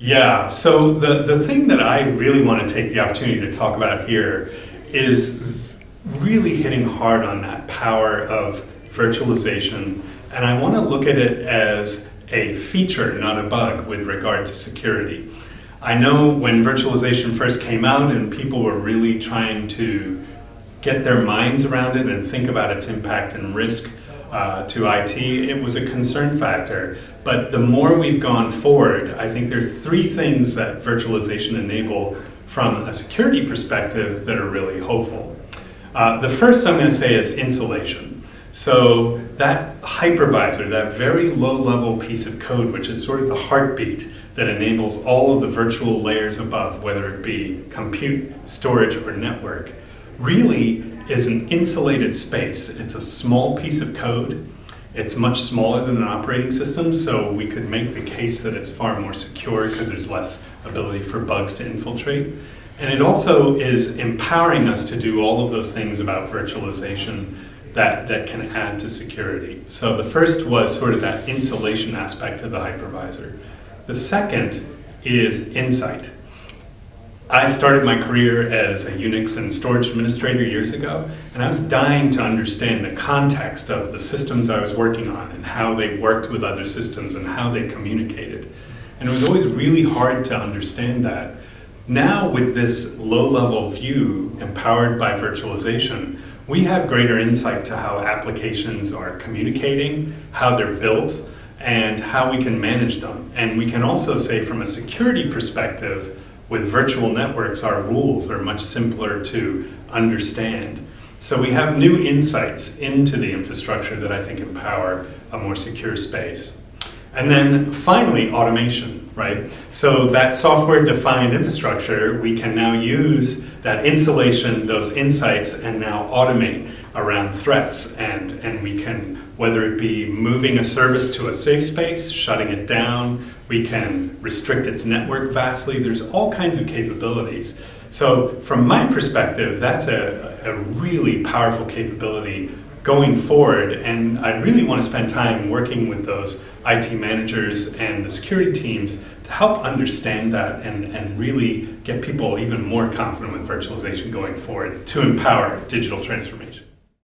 Yeah, so the thing that I really want to take the opportunity to talk about here is really hitting hard on that power of virtualization. And I want to look at it as a feature, not a bug, with regard to security. I know when virtualization first came out and people were really trying to get their minds around it and think about its impact and risk to IT, it was a concern factor. But the more we've gone forward, I think there's three things that virtualization enable from a security perspective that are really hopeful. The first I'm going to say is insulation. So that hypervisor, that very low-level piece of code, which is sort of the heartbeat that enables all of the virtual layers above, whether it be compute, storage, or network, really is an insulated space. It's a small piece of code. It's much smaller than an operating system, so we could make the case that it's far more secure because there's less ability for bugs to infiltrate. And it also is empowering us to do all of those things about virtualization that can add to security. So the first was sort of that insulation aspect of the hypervisor. The second is insight. I started my career as a Unix and storage administrator years ago, and I was dying to understand the context of the systems I was working on and how they worked with other systems and how they communicated. And it was always really hard to understand that. Now, with this low-level view empowered by virtualization, we have greater insight to how applications are communicating, how they're built, and how we can manage them. And we can also say from a security perspective, with virtual networks, our rules are much simpler to understand. So we have new insights into the infrastructure that I think empower a more secure space. And then finally, automation, right? So that software-defined infrastructure, we can now use that insulation, those insights, and now automate around threats. And we can, whether it be moving a service to a safe space, shutting it down, we can restrict its network vastly. There's all kinds of capabilities. So from my perspective, that's a really powerful capability going forward, and I really want to spend time working with those IT managers and the security teams to help understand that and really get people even more confident with virtualization going forward to empower digital transformation.